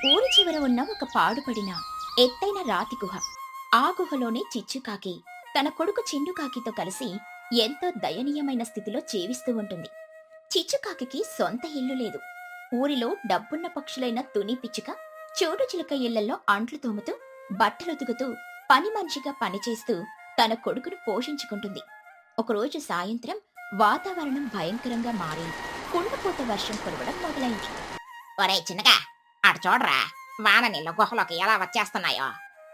ఊరి చివర ఉన్న ఒక పాడుపడిన ఎత్తైన రాతి గుహ. ఆ గుహలోనే చిచ్చుకాకి తన కొడుకు చిన్నుకాకితో కలిసి ఎంతో దయనీయమైన స్థితిలో జీవిస్తూ ఉంటుంది. చిచ్చుకాకి సొంత ఇల్లు లేదు. ఊరిలో డబ్బున్న పక్షులైన తుని పిచ్చుక, చోటు చిలుక ఇళ్లలో అంట్లు తోముతూ, బట్టలుతుకుతూ, పని మనిషిగా పనిచేస్తూ తన కొడుకును పోషించుకుంటుంది. ఒకరోజు సాయంత్రం వాతావరణం భయంకరంగా మారి కుండపోత వర్షం కురవడం మొదలైంది. ఒరే చిన్నగా, అటు చూడరా, వాన నీళ్ళు గుహలోకి ఎలా వచ్చేస్తున్నాయో.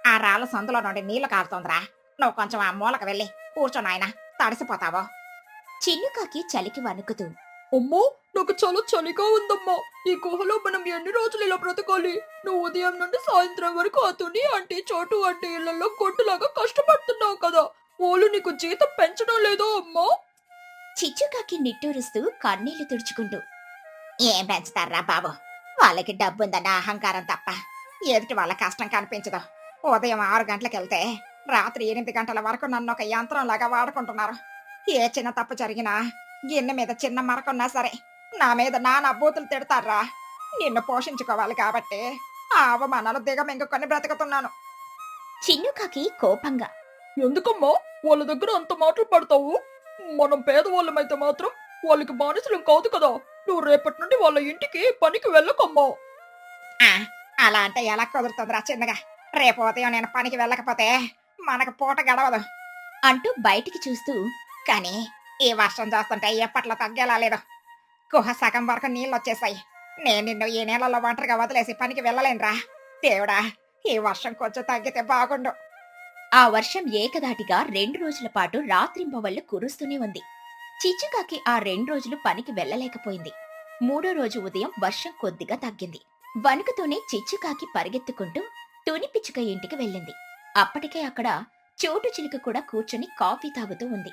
ఆ రాళ్ళ సందులో నుండి నీళ్లు కారుతోందిరా. నువ్వు కొంచెం ఆ మూలకు వెళ్ళి కూర్చోనాయన, తడిసిపోతావో. చిన్నుకాకి చలికి వణుకుతూ, అమ్మో, నాకు చాలా చలిగా ఉందమ్మా. ఈ గుహలో మనం ఎన్ని రోజులు ఇలా బ్రతకాలి? నువ్వు ఉదయం నుండి సాయంత్రం వరకు ఆ తుని అంటే చోటు అంటే ఇళ్లలో గొడ్డులాగా కష్టపడుతున్నావు కదా. వాళ్ళు నీకు జీతం పెంచడం లేదో అమ్మా? చిచ్చుకాకి నిట్టూరుస్తూ కన్నీళ్లు తుడుచుకుంటూ, ఏం పెంచుతారా బాబు, వాళ్ళకి డబ్బుందన్న అహంకారం తప్ప ఎదుటి వాళ్ళ కష్టం కనిపించదు. ఉదయం 6 గంటలకు వెళ్తే రాత్రి 8 గంటల వరకు నన్ను ఒక యంత్రంలాగా వాడుకుంటున్నారు. ఏ చిన్న తప్పు జరిగినా, గిన్నె మీద చిన్న మరకున్నా సరే నా మీద నానా బూతులు తిడతారా. నిన్ను పోషించుకోవాలి కాబట్టి ఆ అవమానాలు దిగమింగుకొని బ్రతుకుతున్నాను. చిన్నుకాకి కోపంగా, ఎందుకమ్మా వాళ్ళ దగ్గర అంత మాటలు పడతావు? మనం పేదవాళ్ళమైతే మాత్రం వాళ్ళకి బానిసలం కాదు కదా. నువ్వు రేపటి నుండి వాళ్ళ ఇంటికి పనికి వెళ్ళకమ్మా. ఆ, అలా అంటే ఎలా కుదురుతుందిరా చిన్నగా? రేపు ఉదయం నేను పనికి వెళ్ళకపోతే మనకు పూట గడవదు అంటూ బయటికి చూస్తూ, కానీ ఈ వర్షం చూస్తుంటే ఎప్పట్లో తగ్గేలా లేదు. గుహ సగం వరకు నీళ్ళు వచ్చేసాయి. నేను నిన్ను ఈ నీళ్ళలో ఒంటరిగా వదిలేసి పనికి వెళ్ళలేనురా. దేవుడా, ఈ వర్షం కొంచెం తగ్గితే బాగుండు. ఆ వర్షం ఏకధాటిగా 2 రోజుల పాటు రాత్రింబవళ్లు కురుస్తూనే ఉంది. చిచ్చుకాకి ఆ 2 రోజులు పనికి వెళ్ళలేకపోయింది. 3వ రోజు ఉదయం వర్షం కొద్దిగా తగ్గింది. వణుకుతూనే చిచ్చుకాకి పరిగెత్తుకుంటూ తుని పిచ్చుక ఇంటికి వెళ్ళింది. అప్పటికే అక్కడ చోటు చిలుక కూడా కూర్చొని కాఫీ తాగుతూ ఉంది.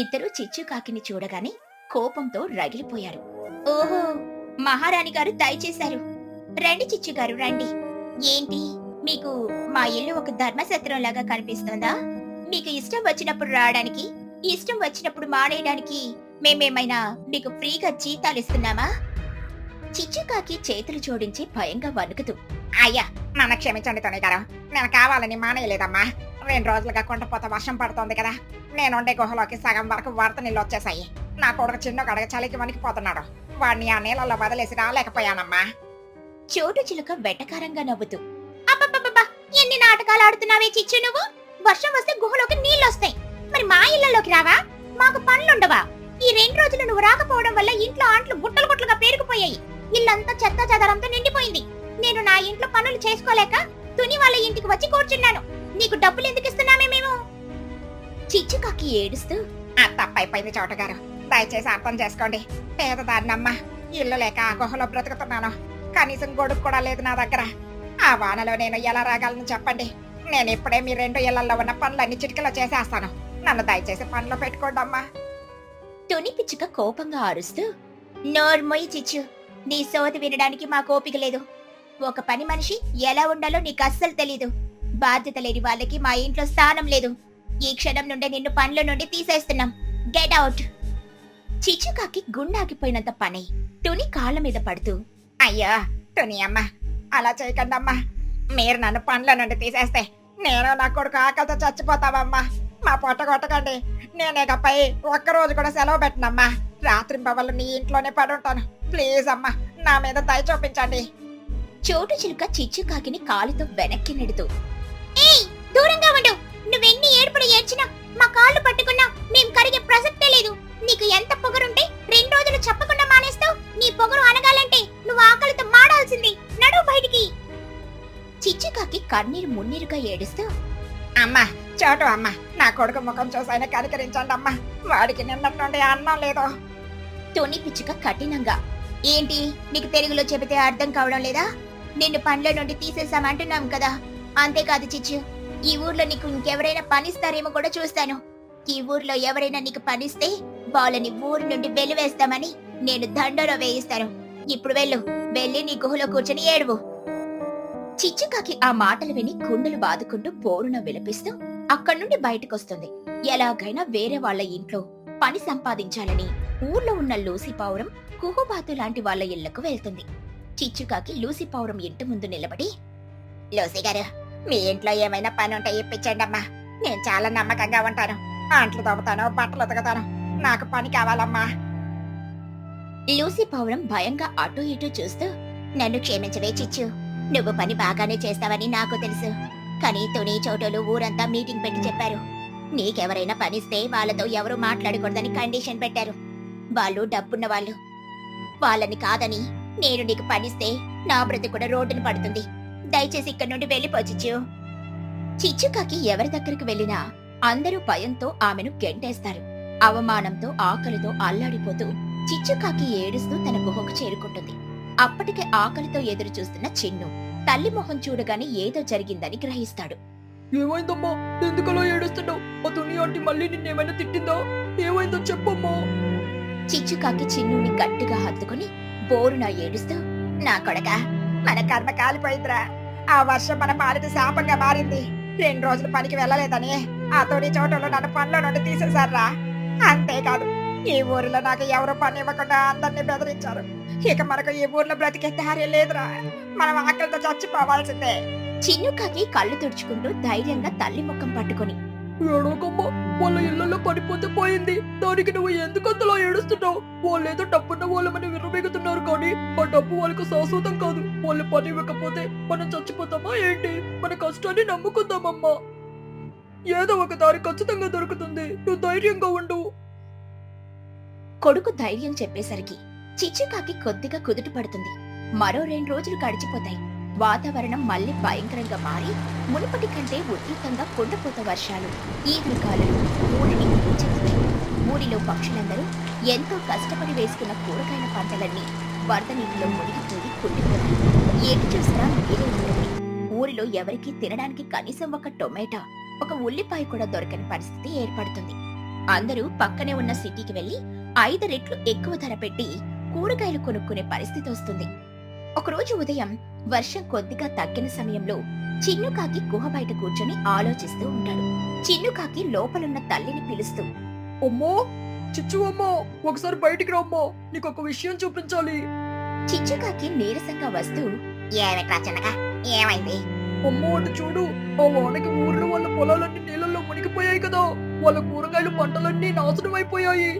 ఇద్దరూ చిచ్చుకాకిని చూడగానే కోపంతో రగిలిపోయారు. ఓహో, మహారాణి గారు దయచేశారు. రండి చిచ్చుగారు, రండి. ఏంటి, మీకు మా ఇల్లు ఒక ధర్మసత్రంలాగా కనిపిస్తుందా? మీకు ఇష్టం వచ్చినప్పుడు రావడానికి, ఇష్టం వచ్చినప్పుడు మానేయడానికి మేమేమైనా మీకు ఫ్రీగా జీతాలు ఇస్తున్నామా? చిచ్చుకాకి చేతులు జోడించి భయంగా వణుకుతూ, అయ్యా, నన్ను క్షమించండి తొని గారు. నేను కావాలని మానేయలేదమ్మా. 2 రోజులుగా కుంటపోత వర్షం పడుతోంది కదా. నేనుండే గుహలోకి సగం వరకు వరద నీళ్ళు వచ్చేసాయి. నా కొడుకు చిన్న గడగ చలికి వణికిపోతున్నాడు. వాడిని ఆ నీళ్ళలో వదిలేసి రాలేకపోయానమ్మా. చోటు చిలుక వెటకారంగా నవ్వుతూ, అబ్బబ్బబ్బబ్బా, ఎన్ని నాటకాలు ఆడుతున్నావే చిచ్చు నువ్వు? వర్షం వస్తే గుహలోకి నీళ్ళొస్తాయి, మరి మా ఇళ్లలోకి రావా? మాకు పనులుండవా? ఈ 2 రోజులు నువ్వు రాకపోవడం వల్ల ఇంట్లో అంట్లు గుట్టలు గుట్టలుగా పేరుకుపోయాయి. ఇల్లంతా చెత్త చెదారంతో నిండిపోయింది. నేను నా ఇంట్లో పనులు చేసుకోలేక తుని వాళ్ళ ఇంటికి వచ్చి కూర్చున్నాను. నీకు డబ్బులు ఎందుకు ఇస్తున్నామే మేము? చిచ్చుకాకి ఏడుస్తూ, ఆ తప్పైపోయింది చోటగారు, దయచేసి అర్థం చేసుకోండి. పేదదాన్నమ్మా, ఇల్లు లేక ఆ గుహలో బ్రతుకుతున్నాను. కనీసం గొడుగు కూడా లేదు నా దగ్గర. ఆ వానలో నేను ఎలా రాగలను చెప్పండి? నేను ఇప్పుడే మీ 2 ఇళ్లలో ఉన్న పనులన్నీ చిటికలో చేసేస్తాను. నన్ను దయచేసి పనిలో పెట్టుకోండి అమ్మా. తుని పిచ్చుక కోపంగా అరుస్తూ, నోర్మొయ్ చిచ్చు, నీ సోది వినడానికి మా కోపిక లేదు. ఒక పని మనిషి ఎలా ఉండాలో నీకు అస్సలు తెలీదు. బాధ్యత లేని వాళ్ళకి మా ఇంట్లో స్థానం లేదు. ఈ క్షణం నుండి నిన్ను పనుల నుండి తీసేస్తున్నాం. Get out. చిచ్చుకాకి గుండాగిపోయినంత పని తుని కాళ్ళ మీద పడుతూ, అయ్యో టుని అమ్మ, అలా చేయకండి అమ్మా. మీరు నన్ను పనుల నుండి తీసేస్తే నేను నా కొడుకు ఆకలితో చచ్చిపోతావమ్మా. మా పొట్ట కొట్టకండి. నేనేకపై ఒక్కరోజు కూడా సెలవు పెట్టనమ్మా. రాత్రి పవళ్ళు నీ ఇంట్లోనే పడుంటాను. ప్లీజ్ అమ్మా, నా మీద దయ చూపించండి. చోటు చిలుక చిచ్చుకాకిని కాలుతో వెనక్కి నెడుతూ, ఏయ్, దూరంగా ఉండు. నువ్వెన్ని ఏడుపుడు ఏడ్చినా, మా కాళ్ళు పట్టుకున్నా మేం కరిగే ప్రసక్తే లేదు. నీకు ఎంత పొగరుంటే 2 రోజులు చెప్పకుండా మానేస్తావు? నీ పొగరు అనగాలంటే నువ్వు ఆకలితో మాడాల్సింది. నడువు బయటికి. చిచ్చుకాకి కన్నీరు మున్నీరుగా ఏడుస్తూ, అమ్మా, చోటు అమ్మా, నా కొడుకు ముఖం చూసైనా కనికరించండి అమ్మా. వాడికి నిన్నటి నుండి అన్నం లేదు. తుని పిచ్చుక కఠినంగా, ఏంటి, నీకు తెలుగులో చెబితే అర్థం కావడం లేదా? నిన్ను పనిలో నుండి తీసేసామంటున్నాం కదా. అంతేకాదు చిచ్చు, ఈ ఊర్లో నీకు ఇంకెవరైనా పనిస్తారేమో కూడా చూస్తాను. ఈ ఊర్లో ఎవరైనా నీకు పనిస్తే వాళ్ళని ఊరు నుండి వెలివేస్తామని నేను దండోరా వేయిస్తాను. ఇప్పుడు వెళ్ళు, వెళ్ళి నీ గుహలో కూర్చొని ఏడువు. చిచ్చుకాకి ఆ మాటలు విని గుండెలు బాదుకుంటూ బోరున విలపిస్తూ అక్కడి నుండి బయటకొస్తుంది. ఎలాగైనా వేరే వాళ్ళ ఇంట్లో పని సంపాదించాలని ఊర్లో ఉన్న లూసి పావురం, కుహుబాతు లాంటి వాళ్ళ ఇళ్లకు వెళ్తుంది. చిచ్చుకాకి లూసీ పావురం ఇంటి ముందు నిలబడి, లూసీ గారు, మీ ఇంట్లో ఏమైనా పని ఉంటే ఇప్పించండి అమ్మా. నేను చాలా నమ్మకంగా ఉంటాను. అంట్లు తవ్వుతాను, బట్టలు ఉతకతాను. నాకు పని కావాలమ్మా. లూసీ పావురం భయంగా అటూ ఇటూ చూస్తూ, నన్ను క్షమించవే చిచ్చు, నువ్వు పని బాగానే చేస్తావని నాకు తెలుసు. కానీ తుని చోటోలు ఊరంతా మీటింగ్ పెట్టి చెప్పారు. నీకెవరైనా పనిస్తే వాళ్ళతో ఎవరూ మాట్లాడకూడదని కండిషన్ పెట్టారు. వాళ్ళు డబ్బున్న వాళ్ళు. వాళ్ళని కాదని నేను నీకు పనిస్తే నా బ్రతి కూడా రోడ్డున పడుతుంది. దయచేసి ఇక్కడి నుండి వెళ్ళిపో చిచ్చు. చిచ్చుకాకి ఎవరి దగ్గరికి వెళ్ళినా అందరూ భయంతో ఆమెను గెంటేస్తారు. అవమానంతో ఆకలితో అల్లాడిపోతూ చిచ్చుకాకి ఏడుస్తూ తన గుహకు చేరుకుంటుంది. అప్పటికే ఆకలితో ఎదురు చూస్తున్న చిన్ను తల్లి మొహం చూడగానే ఏదో జరిగిందని గ్రహిస్తాడు. ఏమైందమ్మా? ఎందుకలా ఏడుస్తున్నావు? ఆ తుని ఆంటీ మళ్ళీ నిన్నేమైనా తిట్టిందా? ఏమైందో చెప్పమ్మా. చిచ్చుకాకి చిన్నుని గట్టిగా హత్తుకుని బోరున ఏడుస్తూ, నా కొడక, మన కర్మ కాలిపోయిందిరా. ఆ వర్షం మన పాలిటి శాపంగా మారింది. 2 రోజులు పనికి వెళ్ళలేదని ఆ తొడి చోటలో నన్ను పనిలో నుండి తీసేశారా. అంతేకాదు, ఈ ఊరిలో నాకు ఎవరు పని ఇవ్వకుండా అందరినీ బెదిరించారు. ఇక మనకు ఈ ఊర్లో బ్రతికే దారి లేదురా. మనం ఆకలితో చచ్చిపోవాల్సిందే. చిన్నుకాకి కళ్ళు తుడుచుకుంటూ ధైర్యంగా తల్లి ముఖం పట్టుకుని, ఏడోకమ్మా, వాళ్ళ ఇళ్లలో పడిపోతే పోయింది. దానికి నువ్వు ఎందుకంతలా ఏడుస్తున్నావు? వాళ్ళేదో డబ్బున్న వాళ్ళమని విర్రబెగుతున్నారు, కానీ ఆ డబ్బు వాళ్ళకు శాశ్వతం కాదు. వాళ్ళు పని ఇవ్వకపోతే మనం చచ్చిపోతామా ఏంటి? మన కష్టాన్ని నమ్ముకుందామమ్మా. ఏదో ఒక దారి ఖచ్చితంగా దొరుకుతుంది. నువ్వు ధైర్యంగా ఉండు. కొడుకు ధైర్యం చెప్పేసరికి చిచ్చుకాకి కొద్దిగా కుదుట పడుతుంది. మరో 2 రోజులు గడిచిపోతాయి. వాతావరణం మళ్లీ భయంకరంగా మారి మునుపటి కంటే ఉధృతంగా కుండపోత వర్షాలు, ఈదురుగాలులు ఊరిని ముంచెత్తుతాయి. ఊరిలో పక్షులందరూ ఎంతో కష్టపడి వేసుకున్న కూరగాయల పంటలన్నీ వరద నీటిలో మునిగిపోయి కుళ్ళిపోతాయి. ఏటి చూసినా మీరే ఉంటుంది. ఊరిలో ఎవరికీ తినడానికి కనీసం ఒక టొమాటో, ఒక ఉల్లిపాయ కూడా దొరకని పరిస్థితి ఏర్పడుతుంది. అందరూ పక్కనే ఉన్న సిటీకి వెళ్లి 5 రెట్లు ఎక్కువ ధర పెట్టి కూరగాయలు కొనుక్కునే పరిస్థితి వస్తుంది. ఒకరోజు ఉదయం వర్షం కొద్దిగా తగ్గిన సమయంలో చిన్నుకాకి గుహ బయట కూర్చొని ఆలోచిస్తూ ఉంటాడు. చిన్నుకాకి లోపలున్న తల్లిని పిలుస్తూ, అమ్మో, చిచ్చు అమ్మో, ఒకసారి బయటికి రమ్మో, నీకు ఒక విషయం చూపించాలి. చిచ్చుకాకి నీరసంగా వస్తూ, ఏమిట్రా చిన్నగా, ఏమైంది? అమ్మో, అటు చూడు. ఆ వానకి ఊర్లో వాళ్ళ పొలాలన్నీ నీళ్ళల్లో మునిగిపోయాయి కదా. వాళ్ళ కూరగాయలు పంటలన్నీ నాశనం అయిపోయాయి.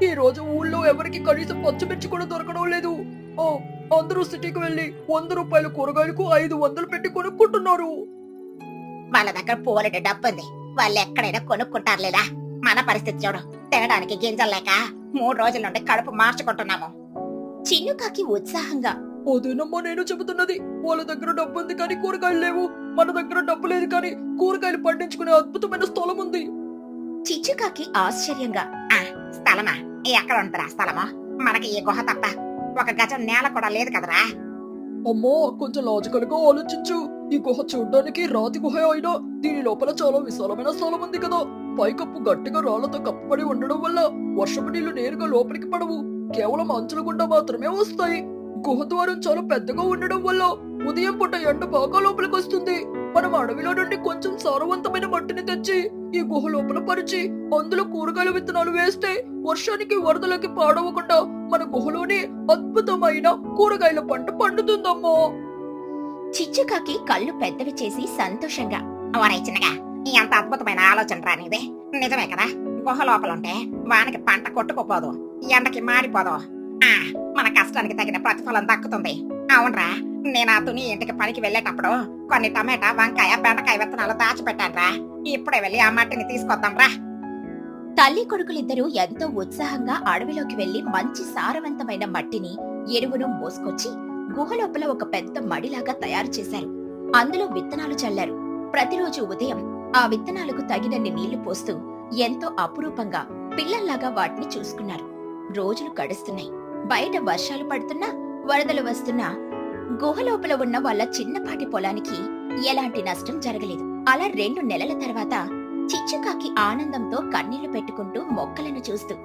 ఈ రోజు ఊళ్ళో ఎవరికి కనీసం పచ్చిమిర్చి కూడా దొరకడం లేదు. అందరూ సిటీకి వెళ్లి 100 రూపాయల కూరగాయలకు 500 పెట్టి కొనుక్కుంటున్నారు. వాళ్ళ దగ్గర పోలెడు డబ్బుంది. వాళ్ళు ఎక్కడైనా కొనుక్కుంటారులేదా. మన పరిస్థితి చూడు. తినడానికి గింజలు లేక 3 రోజుల నుండి కడుపు మార్చుకుంటున్నాము. చిన్నుకాకి ఉత్సాహంగా, అదేనమ్మా నేను చెబుతున్నది. వాళ్ళ దగ్గర డబ్బు ఉంది కానీ కూరగాయలు లేవు. మన దగ్గర డబ్బు లేదు కానీ కూరగాయలు పండించుకునే అద్భుతమైన స్థలం ఉంది. చిచ్చుకాకి ఆశ్చర్యంగా, స్థలమా? ఎక్కడ ఉంటుందా స్థలమా? మనకి ఈ గుహ తప్ప 1 గజం నేల కూడా లేదు కదరా. అమ్మో, కొంచెం లాజికల్ గా ఆలోచించు. ఈ గుహ చూడ్డానికి రాతి గుహ అయినా దీని లోపల చాలా విశాలమైన స్థలం ఉంది కదా. పైకప్పు గట్టిగా రాళ్లతో కప్పబడి ఉండడం వల్ల వర్షపు నీళ్లు నేరుగా లోపలికి పడవు. కేవలం అంచుల గుండా మాత్రమే వస్తాయి. గుహ ద్వారం చాలా పెద్దగా ఉండడం వల్ల ఉదయం పూట ఎండ బాగా లోపలికి వస్తుంది. మనం అడవిలో నుండి కొంచెం సారవంతమైన మట్టిని తెచ్చి ఈ గుహ లోపల పరిచి అందులో కూరగాయల విత్తనాలు వేస్తే వర్షానికి వరదలకి పాడవకుండా మన గుహలోనే అద్భుతమైన కూరగాయల పంట పండుతుందమ్మా. చిచ్చుకాకి కళ్ళు పెద్దవి చేసి సంతోషంగా, ఓరై చిన్నగా, ఎంత అద్భుతమైన ఆలోచన రా నీది. నిజమే కదా. గుహ లోపల ఉంటే వానికి పంట కొట్టుకోపోదు, ఎండకి మాడిపోదు. మన కష్టానికి తగిన ప్రతిఫలం దక్కుతుంది. అవునరా, నేను ఆ తుని ఇంటికి పనికి వెళ్ళేటప్పుడు కొన్ని టమాటా, వంకాయ, బెండకాయ విత్తనాలు దాచిపెట్టానురా. ఇప్పుడే వెళ్ళి ఆ మట్టిని తీసుకొద్దాం రా. తల్లి కొడుకులిద్దరూ ఎంతో ఉత్సాహంగా అడవిలోకి వెళ్లి మంచి సారవంతమైన మట్టిని, ఎరువును మోసుకొచ్చి గుహ లోపల ఒక పెద్ద మడిలాగా తయారు చేశారు. అందులో విత్తనాలు చల్లారు. ప్రతిరోజు ఉదయం ఆ విత్తనాలకు తగినన్ని నీళ్లు పోస్తూ ఎంతో అపురూపంగా పిల్లల్లాగా వాటిని చూసుకున్నారు. రోజులు గడుస్తున్నాయి. బయట వర్షాలు పడుతున్నా, వరదలు వస్తున్నా గుహ లోపల ఉన్న వాళ్ళ చిన్నపాటి పొలానికి ఎలాంటి నష్టం జరగలేదు. అలా 2 నెలల తర్వాత చిచ్చుకాకి ఆనందంతో కన్నీళ్లు పెట్టుకుంటూ మొక్కలను చూస్తూ,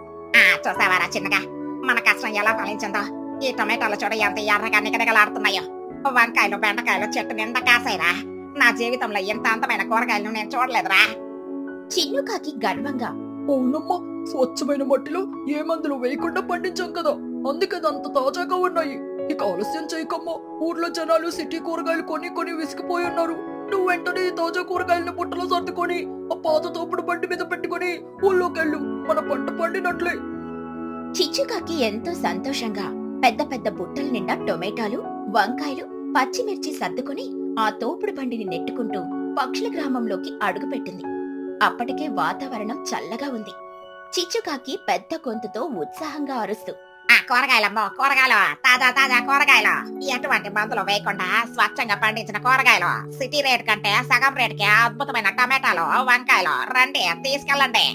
చూసావారా చిన్నగా, మన కష్టం ఎలా ఫలించిందో. ఈ టొమాటోల చూడ ఎంత ఎర్రగా నిగనిగలాడుతున్నాయో. వంకాయలు, బెండకాయలు చెట్టు నిండా కాసాయిరా. నా జీవితంలో ఎంత అందమైన కూరగాయలను నేను చూడలేదురా. చిన్నుకాకి గర్వంగా, అవునమ్మా, స్వచ్ఛమైన మట్టిలో ఏ మందులు వేయకుండా పండించాం కదా, అందుకే అంత తాజాగా ఉన్నాయి. ఇక ఆలస్యం చేయకమ్మా. ఊర్లో జనాలు సిటీ కూరగాయలు కొని కొని విసిగిపోయి ఉన్నారు. నువ్వు వెంటనే ఈ తాజా కూరగాయలను బుట్టలో సర్దుకొని ఆ పాత తోపుడు బండి మీద పెట్టుకొని ఊళ్ళోకెళ్ళు. మన పంట పండినట్లే. చిచ్చుకాకి ఎంతో సంతోషంగా పెద్ద పెద్ద బుట్టల నిండా టొమాటోలు, వంకాయలు, పచ్చిమిర్చి సర్దుకుని ఆ తోపుడు బండిని నెట్టుకుంటూ పక్షుల గ్రామంలోకి అడుగుపెట్టింది. అప్పటికే వాతావరణం చల్లగా ఉంది. చిచ్చుకాకి పెద్ద గొంతుతో ఉత్సాహంగా అరుస్తూ, ఆ కూరగాయలమ్మో, కూరగాయలు, తాజా తాజా కూరగాయలు, ఎటువంటి మందులు వేయకుండా స్వచ్ఛంగా పండించిన కూరగాయలు, సిటీ రేట్ కంటే సగం రేటుకే అద్భుతమైన టమాటాలు, వంకాయలు, రండి తీసుకెళ్ళండి.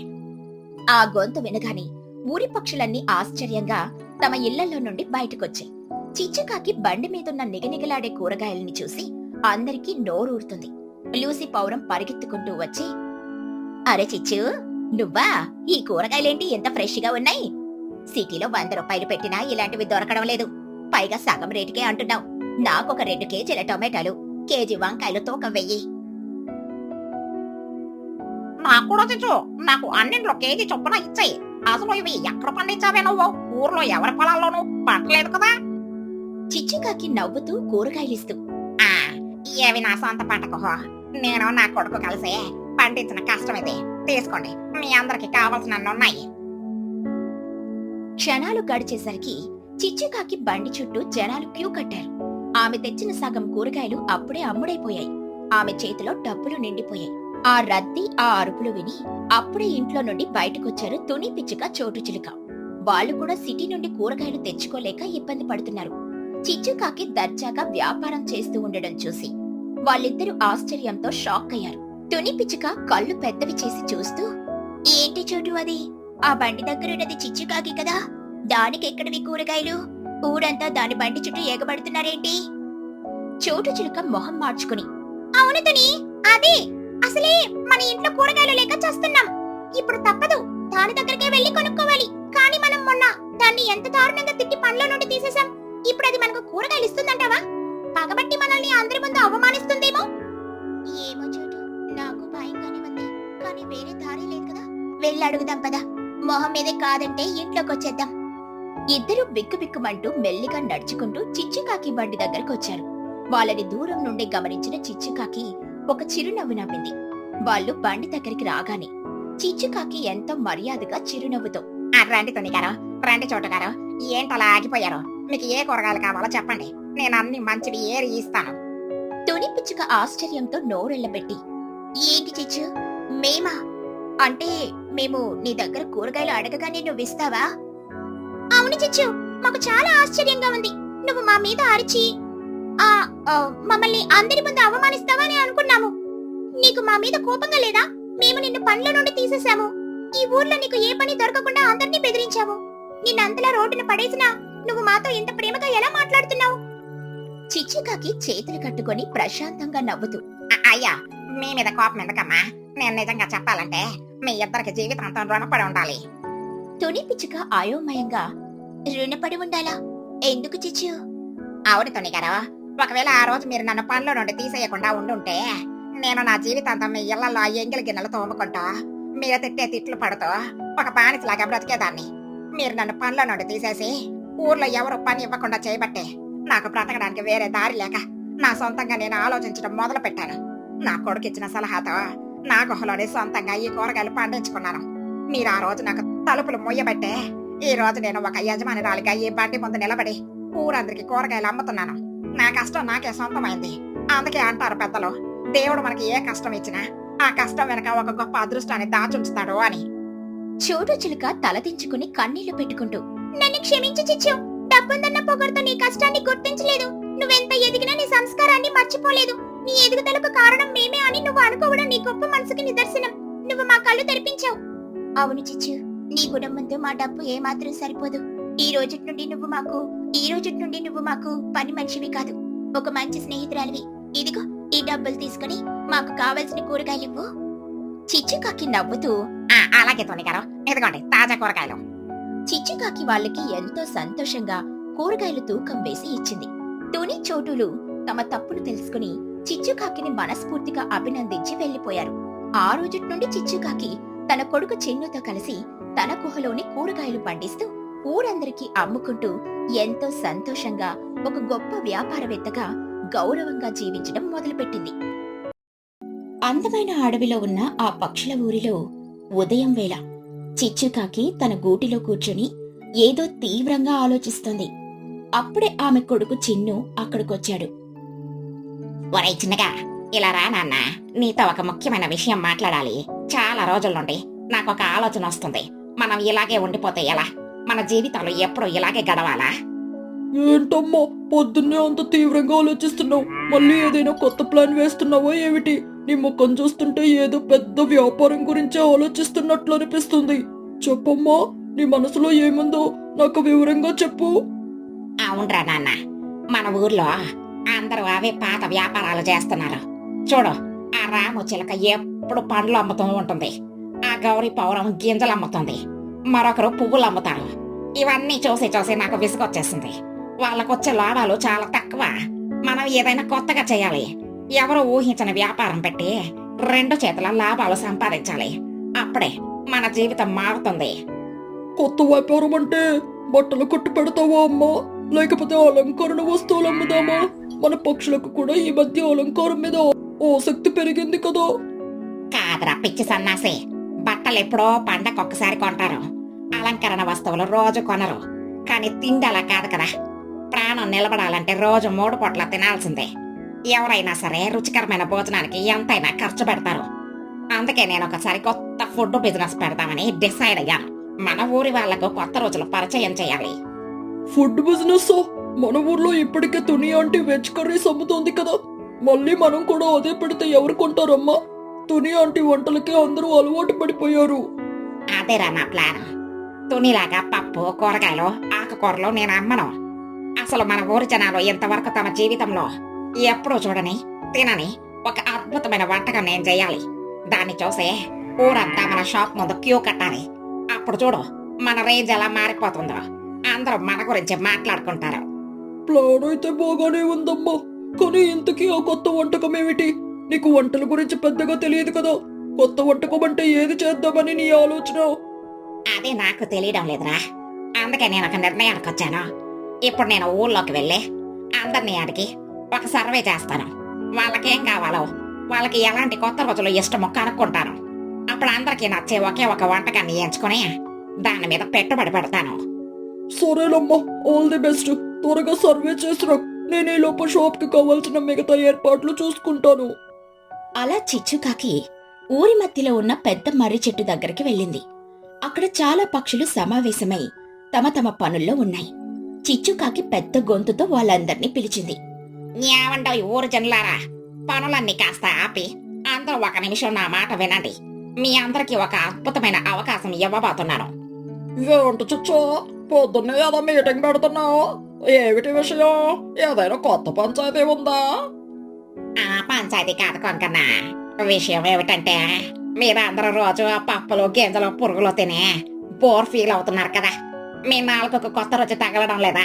ఆ గొంతు వినగానే ఊరి పక్షులన్నీ ఆశ్చర్యంగా తమ ఇళ్లలో నుండి బయటకొచ్చాయి. చిచ్చుకాకి బండి మీదున్న నిగనిగలాడే కూరగాయల్ని చూసి అందరికీ నోరూరుతుంది. లూసి పౌరం పరిగెత్తుకుంటూ వచ్చి, అరే చిచ్చు, నువ్వా? ఈ కూరగాయలేంటి ఎంత ఫ్రెష్ గా ఉన్నాయి? సిటీలో 100 రూపాయలు పెట్టినా ఇలాంటివి దొరకడం లేదు. పైగా సగం రేటుకే అంటున్నావు. నాకొక 2 కేజీల టొమాటోలు, కేజీ వంకాయలు తూకం వెయ్యి. నాకు కూడా తెచ్చు. నాకు అన్నింటిలో కేజీ చొప్పున ఇచ్చాయి. అసలు ఇవి ఎక్కడ పండించావే నువ్వు? ఊర్లో ఎవరి పొలాల్లోనూ పంటలేదు కదా. చిచ్చుకాకి నవ్వుతూ కూరగాయలిస్తూ, ఆ ఏవి నా సొంత పంటకు నేను నా కొడుకు కలిసి పండించిన కష్టం ఇది. తీసుకోండి, మీ అందరికి కావాల్సినన్ని ఉన్నాయి. క్షణాలు గడిచేసరికి చిచ్చుకాకి బండి చుట్టూ జనాలు క్యూ కట్టారు. ఆమె తెచ్చిన సగం కూరగాయలు అప్పుడే అమ్ముడైపోయాయి. ఆమె చేతిలో డబ్బులు నిండిపోయాయి. ఆ రద్దీ, ఆ అరుపులు విని అప్పుడే ఇంట్లో నుండి బయటకొచ్చారు తుని పిచ్చుక, చోటు చిలుక. వాళ్ళు కూడా సిటీ నుండి కూరగాయలు తెచ్చుకోలేక ఇబ్బంది పడుతున్నారు. చిచ్చుకాకి దర్జాగా వ్యాపారం చేస్తూ ఉండడం చూసి వాళ్ళిద్దరూ ఆశ్చర్యంతో షాక్ అయ్యారు. తుని పిచ్చుక కళ్ళు పెద్దవి చేసి చూస్తూ, ఏంటి చోటు అది? ఆ బండి దగ్గరున్నది చిచ్చుకాకి కదా, దానికెక్కడివి కూరగాయలు? ఊరంతా దాని బండి చుట్టూ ఎగబడుతున్నారేంటి? చోటు చిలుక మొహం మార్చుకుని, అవును తుని, అదే. అసలే మన ఇంట్లో కూరగాయలు లేక చేస్తున్నాం. ఇప్పుడు తప్పదు, దాని దగ్గరికే వెళ్లి కొనుక్కోవాలి. కానీ మనం మొన్న దాన్ని ఎంత దారుణంగా తిట్టి పనిలో నుండి తీసేశాం. ఇప్పుడు అది మనకు కూరగాయలు ఇస్తుందంటావా? పగబట్టి మనల్ని అందరి ముందు అవమానిస్తుందేమో. ఏమో చోటు, నాకు భయంగానే ఉంది. కానీ వేరే దారి లేదు కదా. వెళ్ళి అడుగుదాం పదా. మొహం మీదే కాదంటే ఇంట్లోకొచ్చేద్దాం. ఇద్దరూ బిక్కుబిక్కుమంటూ మెల్లిగా నడుచుకుంటూ చిచ్చుకాకి బండి దగ్గరకొచ్చారు. వాళ్ళని దూరం నుండి గమనించిన చిచ్చుకాకి ఒక చిరునవ్వు నవ్వింది. వాళ్ళు బండి దగ్గరికి రాగానే చిచ్చుకాకి ఎంతో మర్యాదగా చిరునవ్వుతో, రండి తునిగారు, రండి చోటుగారు, ఏంటలా ఆగిపోయారు? మీకు ఏ కూరగాయలు కావాలో చెప్పండి, నేను అన్ని మంచివి ఏరి ఇస్తాను. తుని పిచ్చుక ఆశ్చర్యంతో నోరెళ్లబెట్టి, ఏంటి చిచ్చు, మేమా? అంటే మేము నీ దగ్గర కూరగాయలు అడగగానే నువ్విస్తావా? అవును చిచ్చు, మాకు చాలా ఆశ్చర్యంగా ఉంది. నువ్వు మా మీద అరిచి మమ్మల్ని అందరి ముందు అవమానిస్తావని అనుకున్నాము. నీకు మా మీద కోపంగా లేదా? మేము నిన్ను పనిలో నుండి తీసేశాము. ఈ ఊర్లో నీకు ఏ పని దొరకకుండా అందరినీ బెదిరించాము. నిన్నంతలా రోడ్డున పడేసినా నువ్వు మాతో ఇంత ప్రేమగా ఎలా మాట్లాడుతున్నావు? చిచ్చుకాకి చేతులు కట్టుకొని ప్రశాంతంగా నవ్వుతూ, అయ్యా, మీ మీద కోపం ఎందుకమ్మా? నేను నిజంగా చెప్పాలంటే మీ ఇద్దరికి జీవితాంతం రుణపడి ఉండాలి. తుని పిచ్చుక అయోమయంగా, రుణపడి ఉండాలా? ఎందుకు చిచ్చు? అవును తునిగారు, ఒకవేళ ఆ రోజు మీరు నన్ను పనిలో నుండి తీసేయకుండా ఉండుంటే నేను నా జీవితాంతం మీ ఇళ్లలో ఎంగిలి గిన్నెలు తోముకుంటూ మీరు తిట్టే తిట్లు పడుతూ ఒక బానిసలాగా బ్రతికేదాన్ని. మీరు నన్ను పనిలో నుండి తీసేసి ఊర్లో ఎవరు పని ఇవ్వకుండా చేయబట్టే నాకు బ్రతకడానికి వేరే దారి లేక నా సొంతంగా నేను ఆలోచించడం మొదలు పెట్టాను. నా కొడుకు ఇచ్చిన సలహాతో నా గుహలోనే సొంతంగా ఈ కూరగాయలు పండించుకున్నాను. మీరు ఆ రోజు నాకు తలుపులు మొయ్యబట్టే ఈ రోజు నేను ఒక యజమానిరాలిగా ఈ బండి ముందు నిలబడి ఊరందరికి కూరగాయలు అమ్ముతున్నాను. నా కష్టం నాకే సొంతమైంది. అందుకే అంటారు పెద్దలు, దేవుడు మనకి ఏ కష్టం ఇచ్చినా ఆ కష్టం వెనక ఒక గొప్ప అదృష్టాన్ని దాచుంచుతాడు అని. చోటు చిలుక తలదించుకుని కన్నీళ్లు పెట్టుకుంటూ, నన్ను క్షమించి చిచ్చు. డబ్బుందన్న పొగరుతో నీ కష్టాన్ని గుర్తించలేదు. నువ్వెంత ఎదిగినా నీ సంస్కారాన్ని మర్చిపోలేదు. నీ ఎదుగుదలకు కారణం మేమే అని నువ్వు అనుకోవడం నీ గొప్ప మనసుకి నిదర్శనం. నువ్వు మా కళ్ళు తెరిపించావు. అవును చిచ్చు, నీ గుణం ముందు మా డబ్బు ఏమాత్రం సరిపోదు. ఈ రోజు నుండి నువ్వు మాకు పని మనిషివి కాదు, ఒక మంచి స్నేహితురాలివి. ఇదిగో ఈ డబ్బులు తీసుకుని మాకు కావలసిన కూరగాయలు ఇవ్వు. చిచ్చుకాకి నవ్వుతూ, అలాగే తునిగారు, ఇదిగోండి తాజా కూరగాయలు. చిచ్చుకాకి వాళ్ళకి ఎంతో సంతోషంగా కూరగాయలు తూకం వేసి ఇచ్చింది. తుని, చోటులు తమ తప్పును తెలుసుకుని చిచ్చుకాకిని మనస్ఫూర్తిగా అభినందించి వెళ్లిపోయారు. ఆ రోజు నుండి చిచ్చుకాకి తన కొడుకు చిన్నుతో కలిసి తన గుహలోని కూరగాయలు పండిస్తూ ఊరందరికీ అమ్ముకుంటూ ఎంతో సంతోషంగా ఒక గొప్ప వ్యాపారవేత్తగా గౌరవంగా జీవించడం మొదలుపెట్టింది. అందమైన అడవిలో ఉన్న ఆ పక్షుల ఊరిలో ఉదయం వేళ చిచ్చుకాకి తన గూటిలో కూర్చుని ఏదో తీవ్రంగా ఆలోచిస్తోంది. అప్పుడే ఆమె కొడుకు చిన్ను అక్కడికొచ్చాడు. ఒరే చిన్నగా, ఇలా రా నాన్న, నీతో ఒక ముఖ్యమైన విషయం మాట్లాడాలి. చాలా రోజుల నుండి నాకు ఒక ఆలోచన వస్తుంది. మనం ఇలాగే ఉండిపోతే ఎలా? మన జీవితాలు ఎప్పుడు ఇలాగే గడవాలా? ఏంటమ్మా పొద్దున్నే అంత తీవ్రంగా ఆలోచిస్తున్నావు? మళ్ళీ ఏదైనా కొత్త ప్లాన్ వేస్తున్నావా ఏమిటి? నీ ముఖం చూస్తుంటే ఏదో పెద్ద వ్యాపారం గురించి ఆలోచిస్తున్నట్లు అనిపిస్తుంది. చెప్పమ్మా, నీ మనసులో ఏముందో నాకు వివరంగా చెప్పు. అవునరా నాన్న, మన ఊర్లో అందరూ అవే పాత వ్యాపారాలు చేస్తున్నారు. చూడు, ఆ రాము చిలక ఎప్పుడు పండ్లు అమ్ముతూ ఉంటుంది, ఆ గౌరీ పౌరం గింజలు అమ్ముతుంది, మరొకరు పువ్వులు అమ్ముతారు. ఇవన్నీ చూసి చూసి నాకు విసుగొచ్చేసింది. వాళ్ళకొచ్చే లాభాలు చాలా తక్కువ. మనం ఏదైనా కొత్తగా చేయాలి. ఎవరు ఊహించని వ్యాపారం పెట్టి 2 చేతుల లాభాలు సంపాదించాలి. అప్పుడే మన జీవితం మారుతుంది. కొత్త వ్యాపారం అంటే బట్టలు కొట్టు పెడతావా అమ్మా? లేకపోతే అలంకరణ వస్తువులు అమ్ముదామా? మన పక్షులకు కూడా ఈ మధ్య అలంకారం మీద ఆసక్తి పెరిగింది కదా. కాదురా పిచ్చి సన్నాసి, బట్టలు ఎప్పుడో పండగొక్కసారి కొంటారు. అలంకరణ వస్తువులు రోజు కొనరు. కానీ తిండి అలా కాదు కదా. ప్రాణం నిలబడాలంటే రోజు 3 పూట్ల తినాల్సిందే. ఎవరైనా సరే రుచికరమైన భోజనానికి ఎంతైనా ఖర్చు పెడతారు. అందుకే నేను ఒకసారి కొత్త ఫుడ్ బిజినెస్ పెడదామని డిసైడ్ అయ్యాను. మన ఊరి వాళ్లకు కొత్త రోజులు పరిచయం చేయాలి. Food business? మన ఊర్లో ఇప్పటికే తుని ఆంటీ వెజ్ కర్రీస్ అమ్ముతోంది కదా. మళ్ళీ మనం కూడా అదే పెడితే ఎవరు కొంటారమ్మా? తుని ఆంటీ వంటలకి అందరూ అలవాటు పడిపోయారు. అదేరా నా ప్లాన్. తునిలాగా పప్పు, కూరగాయలు, ఆకుకూరలు నేను అమ్మను. అసలు మన ఊరి జనాలు ఇంతవరకు తమ జీవితంలో ఎప్పుడూ చూడని, తినని ఒక అద్భుతమైన వంటకం నేను చేయాలి. దాన్ని చూసే ఊరంతా మన షాప్ ముందు క్యూ కట్టాలి. అప్పుడు చూడు, మన రేంజ్ ఎలా మారిపోతుందో. అందరూ మన గురించి మాట్లాడుకుంటారు. ప్లాన్ అయితే బాగానే ఉందమ్మా, కానీ ఇంతకీ ఆ కొత్త వంటకం ఏమిటి? నీకు వంటల గురించి పెద్దగా తెలియదు కదా. కొత్త వంటకం అంటే ఏది చేద్దామని నీ ఆలోచన? అదే నాకు తెలియడం లేదురా. అందుకే నేను ఒక నిర్ణయానికి వచ్చాను. ఇప్పుడు నేను ఊళ్ళోకి వెళ్ళి అందరినీ అడిగి ఒక సర్వే చేస్తాను. వాళ్ళకేం కావాలో, వాళ్ళకి ఎలాంటి కొత్త రోజులు ఇష్టమో కనుక్కుంటాను. అప్పుడు అందరికీ నచ్చే ఒకే ఒక వంటకాన్ని ఎంచుకొని దాని మీద పెట్టుబడి పెడతాను. సరేనమ్మా, ఆల్ ది బెస్ట్. త్వరగా సర్వే చేసిరా. నేను ఈ లోపల షాప్ కి కావాల్సిన మిగతా ఏర్పాట్లు చూసుకుంటాను. అలా చిచ్చుకాకి ఊరి మధ్యలో ఉన్న పెద్ద మర్రి చెట్టు దగ్గరికి వెళ్ళింది. అక్కడ చాలా పక్షులు సమావేశమై తమ తమ పనుల్లో ఉన్నాయి. చిచ్చుకాకి పెద్ద గొంతుతో వాళ్ళందర్నీ పిలిచింది. ఏమండో ఈ ఊరు జనులారా, పనులన్నీ కాస్త ఆపి అందరూ ఒక నిమిషం నా మాట వినండి. మీ అందరికీ ఒక అద్భుతమైన అవకాశం ఇవ్వబోతున్నాను. ఏంటి చిచ్చో, పొద్దున్నే ఏదో మీటింగ్ పెడుతున్నావు? ఏమిటి విషయం? ఏదైనా కొత్త పంచాయతీ ఉందా? ఆ పంచాయతీ కాదు కొంకన్నా. విషయం ఏమిటంటే, మీరందరూ రోజు ఆ పప్పులు, గింజలు, పురుగులు తినే బోర్ ఫీల్ అవుతున్నారు కదా. మీ నాలుకకు కొత్త రుచి తగలడం లేదా?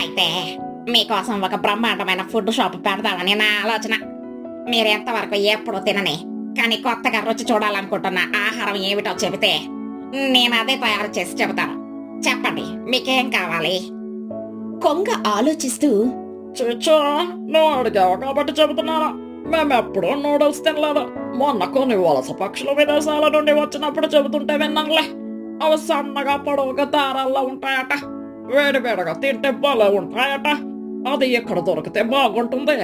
అయితే మీకోసం ఒక బ్రహ్మాండమైన ఫుడ్ షాప్ పెడదామని నా ఆలోచన. మీరెంతవరకు ఎప్పుడు తినని కానీ కొత్తగా రుచి చూడాలనుకుంటున్న ఆహారం ఏమిటో చెబితే నేను అదే తయారు చేసి చెబుతాను. చెప్పండి, మీకేం కావాలి? కొంగ ఆలోచిస్తూ, చిచ్చో, నువ్వు అడిగావు కాబట్టి చెబుతున్నాను. మేమెప్పుడూ నూడిల్స్ తినలేదు. మొన్న కొన్ని వలస పక్షులు విదేశాల నుండి వచ్చినప్పుడు చెబుతుంటే విన్నాంలే. అవి సన్నగా పొడవుగా దారాల్లో ఉంటాయట. వేడివేడిగా తింటే భలే ఉంటాయట. అది ఎక్కడ దొరికితే బాగుంటుంది.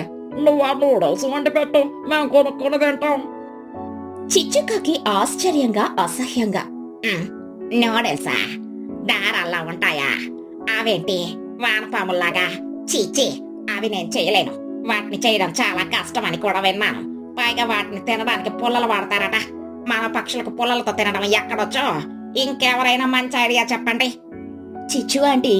నువ్వు ఆ నూడిల్స్ వండి పెట్టు, మేము కొనుక్కొని తింటాం. చిచ్చుకాకి ఆశ్చర్యంగా అసహ్యంగా, నూడిల్సా? దారాల్లో ఉంటాయా? అవేంటి వానపాముల్లాగా? చీచి, అవి నేను చేయలేను. వాటిని చేయడం చాలా కష్టం అని కూడా విన్నాను. పైగా వాటిని తినడానికి పుల్లలు వాడతారట. మన పక్షులకు పుల్లలతో తినడం ఎక్కడొచ్చో. ఇంకెవరైనా మంచి ఐడియా చెప్పండి. చిచ్చు ఆంటీ,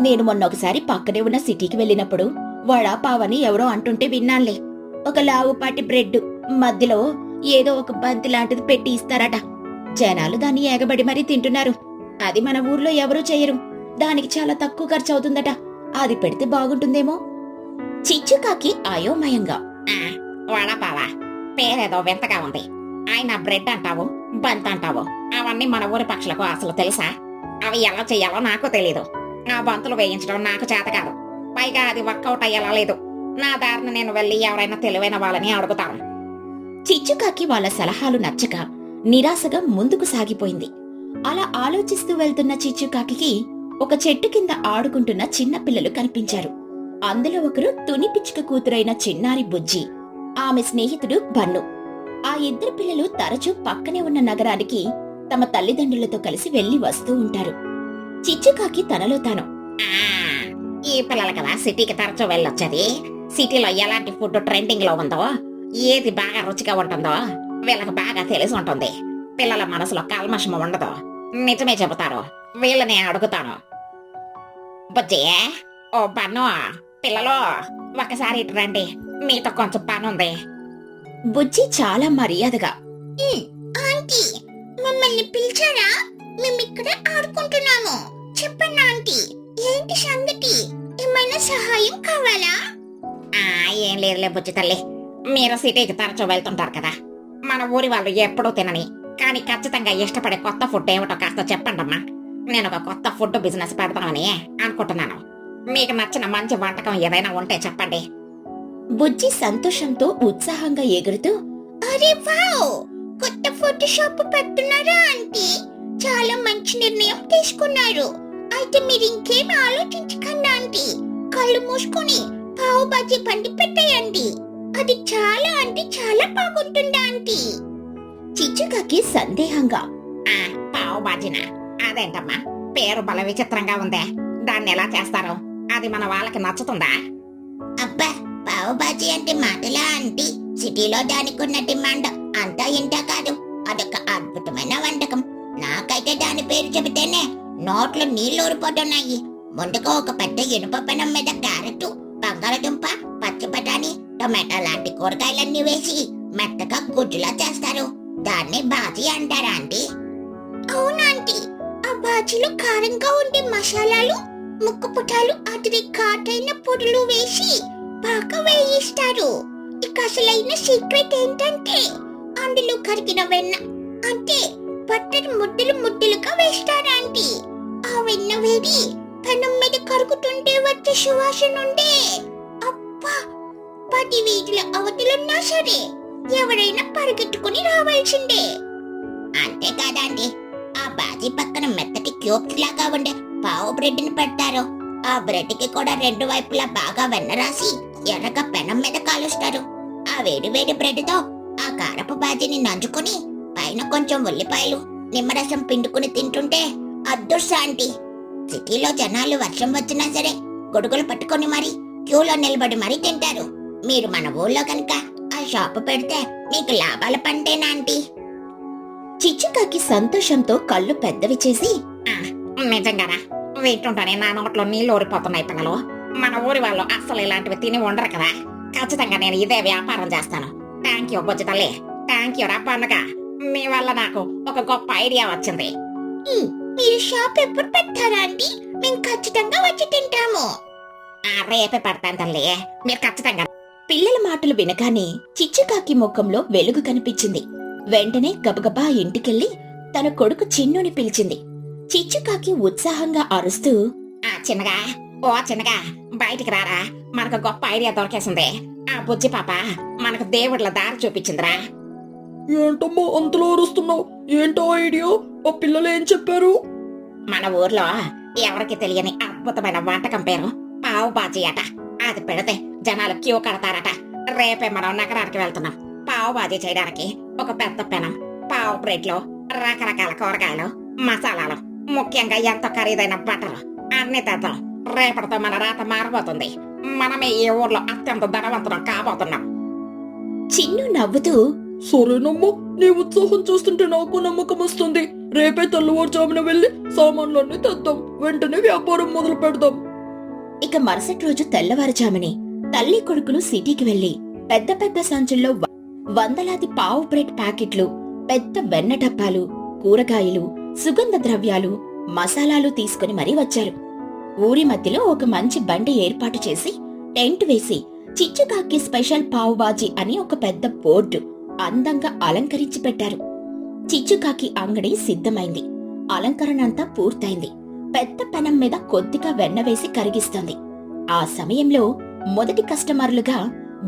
నేను మొన్న ఒకసారి పక్కనే ఉన్న సిటీకి వెళ్ళినప్పుడు వడా పావని ఎవరో అంటుంటే విన్నానులే. ఒక లావుపాటి బ్రెడ్ మధ్యలో ఏదో ఒక బంతి లాంటిది పెట్టి ఇస్తారట. జనాలు దాన్ని ఎగబడి మరీ తింటున్నారు. అది మన ఊర్లో ఎవరూ చేయరు. దానికి చాలా తక్కువ ఖర్చు అవుతుందట. అది పెడితే బాగుంటుందేమో. చిచ్చుకాకి అయోమయంగా, వడపావా? పేరేదో వింతగా ఉంది. ఆయన బ్రెడ్ అంటావు, బంత్ అంటావు. అవన్నీ మన ఊరి పక్షులకు అసలు తెలుసా? అవి ఎలా చెయ్యాలో నాకు తెలీదు. ఆ బంతులు వేయించడం నాకు చేత కాదు. పైగా అది వర్కౌట్ అయ్యేలా లేదు. నా దారిని నేను వెళ్ళి ఎవరైనా తెలివైన వాళ్ళని అడుగుతాను. చిచ్చుకాకి వాళ్ళ సలహాలు నచ్చక నిరాశగా ముందుకు సాగిపోయింది. అలా ఆలోచిస్తూ వెళ్తున్న చిచ్చుకాకి ఒక చెట్టు కింద ఆడుకుంటున్న చిన్న పిల్లలు కనిపించారు. అందులో ఒకరు తుని పిచ్చుక కూతురైన చిన్నారి బుజ్జి, ఆమె స్నేహితుడు బన్ను. ఆ ఇద్దరు పిల్లలు తరచూ పక్కనే ఉన్న నగరానికి తమ తల్లిదండ్రులతో కలిసి వెళ్లి వస్తూ ఉంటారు. చిచ్చుకాకి తనలో తాను, ఈ పిల్లలు కదా సిటీకి తరచూ వెళ్ళొచ్చేది. సిటీలో ఎలాంటి ఫుడ్ ట్రెండింగ్ లో ఉందో, ఏది బాగా రుచిగా ఉంటుందో వీళ్ళకి బాగా తెలిసి ఉంటుంది. పిల్లల మనసులో కల్మషం ఉండదు, నిజమే చెబుతారు. వీళ్ళని అడుగుతాను. బుజ్జి, ఓ బన్ను, పిల్లలు ఒకసారి ఇటు రండి, మీతో కొంచెం పని ఉంది. బుజ్జి చాలా మర్యాదగా, ఆంటీ, మమ్మల్ని పిలిచారా? మేమిక్కడ ఆడుకుంటున్నాము. చెప్పండి ఆంటీ, ఏంటి సంగతి? ఏమైనా సహాయం కావాలా? ఏం లేదులే బుజ్జి తల్లి, మీరు సిటీకి తరచూ వెళ్తుంటారు కదా. మన ఊరి వాళ్ళు ఎప్పుడూ తినని కానీ ఖచ్చితంగా ఇష్టపడే కొత్త ఫుడ్ ఏమిటో కాస్త చెప్పండమ్మా. నేను ఒక కొత్త ఫుడ్ బిజినెస్ పెడతామని అనుకుంటున్నాను. మీకు నచ్చిన మంచి వంటకం ఏదైనా ఉంటే చెప్పండి. బుజ్జి సంతోషంతో ఉత్సాహంగా ఎగురుతూ, అరే వావ్, కొత్త ఫుడ్ షాప్ పెడుతున్నారా ఆంటీ? చాలా మంచి నిర్ణయం తీసుకున్నారు. అయితే మీరు ఇంకేం ఆలోచించకండి ఆంటీ, కళ్ళు మూసుకొని పావు బాజీ బండి పెట్టేయండి. అది చాలా అంటే చాలా బాగుంటుంది ఆంటీ. చిచ్చుకాకి సందేహంగా, పావు బాజీనా? అదేంటమ్మా, పేరు బల విచిత్రంగా ఉందే. దాన్ని ఎలా చేస్తారు? అది మన వాళ్ళకి నచ్చుతుందా? అబ్బా, పావు బాజీ అంటే మాటలా ఆంటీ? సిటీలో దానికున్న డిమాండ్ అంతా ఇంటా కాదు. అదొక అద్భుతమైన వంటకం. నాకైతే దాని పేరు చెబితేనే నోట్లో నీళ్లు ఊరిపోతున్నాయి. ముందుగా ఒక పెద్ద ఇనుప పెనం మీద క్యారెట్, బంగాళదుంప, పచ్చి బఠానీ, టొమాటో లాంటి కూరగాయలన్నీ వేసి మెత్తగా గుజ్జులా చేస్తారు. దాన్ని బాజీ అంటారా ఆంటీ? అవునాంటీ, ఆ బాజీలో కారంగా ఉండే మసాలాలు, ముక్కు పుటాలు, అదిరి ఘాటైన పొడులు వేసి బాగా వేయిస్తారు. ఇక అసలైన సీక్రెట్ ఏంటంటే అందులో కరిగిన వెన్న, అంటే బట్టర్ ముద్దలు ముద్దలుగా వేస్తారా ఆంటీ? ఆ వెన్న వేడి పెనం మీద కరుగుతుంటే వచ్చే సువాసన ఉండే, అబ్బా, 10 వీధుల అవతలున్నా సరే ఎవరైనా పరిగెట్టుకుని రావాల్సిందే. అంతే కాదండి, ఆ బాజీ పక్కన మెత్తటి క్యూబ్స్ లాగా ఉండే పావు బ్రెడ్ ని పెడతారు. ఆ బ్రెడ్ కి కూడా 2 వైపులా బాగా వెన్న రాసి ఎర్రగా పెనం మీద కాలుస్తారు. ఆ వేడి వేడి బ్రెడ్ తో ఆ కారపు బాజీని నంచుకుని పైన కొంచెం ఉల్లిపాయలు, నిమ్మరసం పిండుకుని తింటుంటే అదృష్టం ఆంటీ. సిటీలో జనాలు వర్షం వచ్చినా సరే గొడుగులు పట్టుకొని మరి క్యూలో నిలబడి మరీ తింటారు. మీరు మన ఊళ్ళో కనుక ఆ షాపు పెడితే మీకు లాభాల పంటేనా ఆంటీ? చిచ్చుకాకి సంతోషంతో కళ్ళు పెద్దవి చేసి, నిజంగానా? వింటుంటానే నా నోట్లో నీళ్లు ఊరిపోతున్నాయి పిల్లలు. మన ఊరి వాళ్ళు అస్సలు ఇలాంటివి తిని ఉండరు కదా. ఖచ్చితంగా నేను ఇదే వ్యాపారం చేస్తాను. థ్యాంక్ యూ బుజ్జి తల్లి, థ్యాంక్ యూ రా పండుగ. మీ వల్ల నాకు ఒక గొప్ప ఐడియా వచ్చింది. మీరు షాప్ ఎప్పుడు పెట్టారా అండి? మేము ఖచ్చితంగా వచ్చి తింటాము. రేపే పెడతాను తల్లి, మీరు ఖచ్చితంగా. పిల్లల మాటలు వినగానే చిచ్చుకాకి ముఖంలో వెలుగు కనిపించింది. వెంటనే గబగబా ఇంటికెళ్లి తన కొడుకు చిన్నుని పిలిచింది. చిచ్చుకాకి ఉత్సాహంగా అరుస్తూ, చిన్నగా, ఓ చిన్నగా, బయటికి రారా, మనకు గొప్ప ఐడియా దొరికేసింది. ఆ బుజ్జి పాప మనకు దేవుళ్ళ దారి చూపించిందిరా. ఏంటమ్మా అంతలో అరుస్తున్నావు? ఏంటో ఐడియా? ఆ పిల్లలు ఏం చెప్పారు? మన ఊర్లో ఎవరికి తెలియని అద్భుతమైన వంటకం పేరు పావు బాజీ అట. అది పెడితే జనాలు క్యూ కడతారట. రేపే మనం నగరానికి వెళ్తున్నాం. పావు బాజీ చేయడానికి ఒక పెద్ద పెనం, పావు బ్రెడ్ లో రకరకాల కూరగాయలు, మసాలాలు, ముఖ్యంగా ఎంతో ఖరీదైన బట్టలు అన్ని తెద్దాం. రేపటితో మన రాత మారబోతుంది. మనమే ఈ ఊర్లో అత్యంత ధనవంతులం కాబోతున్నాం. చిన్ను నవ్వుతూ, సరేనమ్మా, నీ ఉత్సాహం చూస్తుంటే నాకు నమ్మకం వస్తుంది. రేపే తెల్లవారుజామున వెళ్లి సామాన్లన్నీ తెద్దాం. వెంటనే వ్యాపారం మొదలు పెడదాం. ఇక మరుసటి రోజు తెల్లవారుజామునే తల్లి కొడుకులు సిటీకి వెళ్లి పెద్ద పెద్ద సంచుల్లో వందలాది పావు బ్రెడ్ ప్యాకెట్లు, పెద్ద వెన్న డబ్బాలు, కూరగాయలు, సుగంధ ద్రవ్యాలు, మసాలాలు తీసుకుని మరీ వచ్చారు. ఊరి మధ్యలో ఒక మంచి బండి ఏర్పాటు చేసి టెంట్ వేసి చిచ్చుకాకి స్పెషల్ పావు బాజీ అని ఒక పెద్ద బోర్డు అందంగా అలంకరించి పెట్టారు. చిచ్చుకాకి అంగడి సిద్ధమైంది. అలంకరణ అంతా పూర్తయింది. పెద్ద పెనం మీద కొద్దిగా వెన్న వేసి కరిగిస్తుంది. ఆ సమయంలో మొదటి కస్టమర్లుగా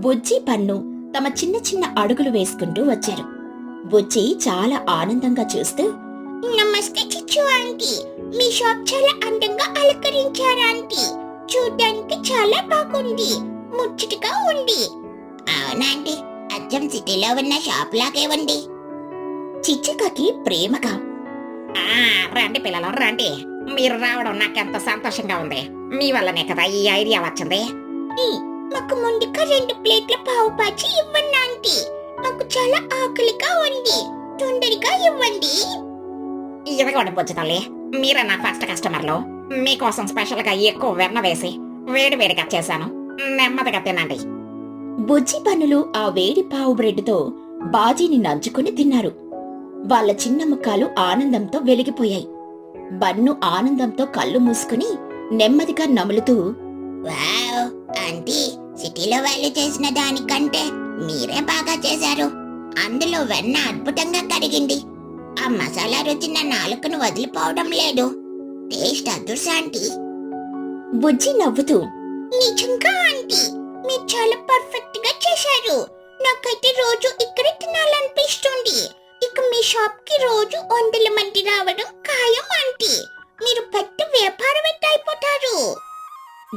బుజ్జి పన్ను తమ చిన్న చిన్న అడుగులు వేసుకుంటూ వచ్చారు. బుజ్జి చాలా ఆనందంగా చూస్తూ, నమస్తే చిచ్చు ఆంటీ, మీ షాప్ చాలా అందంగా అలంకరించారు ఆంటీ. చూడ్డానికి చాలా బాగుంది, ముచ్చటగా ఉంది. అవునండి, అచ్చం సిటీలో ఉన్న షాప్ లాగే ఉంది. చిచ్చుకాకి ప్రేమగా, రండి పిల్లలు రండి, మీరు రావడం నాకెంత సంతోషంగా ఉంది. మీ వల్లనే కదా ఈ ఐడియా వచ్చింది. మాకు ముందుగా 2 ప్లేట్ల పావు బాజీ ఇవ్వండి ఆంటీ, మాకు చాలా ఆకలిగా ఉంది, తొందరగా ఇవ్వండి. ఇదిగోండి బుజ్జి తల్లి, మీరే నా ఫస్ట్ కస్టమర్లు. మీకోసం స్పెషల్ గా ఎక్కువ వెన్న వేసి వేడి వేడిగా చేశాను, నెమ్మదిగా తినండి. బుజ్జి పన్నులు ఆ వేడి పావు బ్రెడ్తో బాజీని నంచుకుని తిన్నారు. వాళ్ళ చిన్న ముఖాలు ఆనందంతో వెలిగిపోయాయి. బన్ను ఆనందంతో కళ్ళు మూసుకుని నెమ్మదిగా నములుతూ, వావ్ ఆంటీ, సిటీలో వాళ్ళు చేసిన దానికంటే మీరే బాగా చేశారు. అందులో వెన్న అద్భుతంగా కరిగింది. ఆ మసాలా రుచి నా నాలుకను వదిలిపోవడం లేదు. టేస్ట్ అదుర్స్ ఆంటీ. బుజ్జి నవ్వుతూ, నిజంగా ఆంటీ, మీరు చాలా పర్ఫెక్ట్ గా చేశారు. నాకైతే రోజు ఇక్కడే తినాలనిపిస్తుంది. ఇక మీ షాప్ కి రోజు 100 మంది రావడం ఖాయం ఆంటీ. మీరు పెద్ద వ్యాపారవేత్త అయిపోతారు.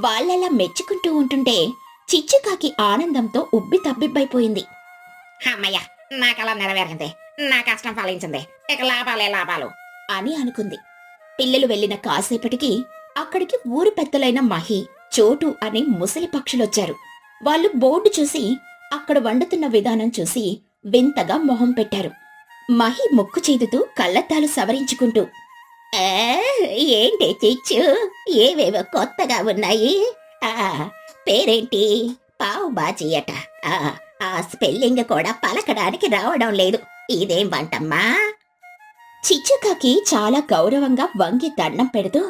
వాళ్ళలా మెచ్చుకుంటూ ఉంటుంటే చిచ్చుకాకి ఆనందంతో ఉబ్బి తబ్బిబ్బైపోయింది. అమ్మయ్య, నాకలా నెరవేరింది, నా కష్టం ఫలించింది, ఇక లాభాలే లాభాలు అని అనుకుంది. పిల్లలు వెళ్లిన కాసేపటికి అక్కడికి ఊరు పెద్దలైన మహి, చోటు అనే ముసలి పక్షులొచ్చారు. వాళ్ళు బోర్డు చూసి అక్కడ వండుతున్న విధానం చూసి వింతగా మొహం పెట్టారు. మహి ముక్కు చేదుతూ కళ్ళద్దాలు సవరించుకుంటూ, ఏంటి చిచ్చు, ఏవేవో కొత్తగా ఉన్నాయి. పేరేంటి? పావు బాజీ అట. ఆ స్పెల్లింగ్ కూడా పలకడానికి రావడం లేదు. ఇదేం వంటమ్మా? చిచ్చుకాకి చాలా గౌరవంగా వంగి దండం పెడుతూ,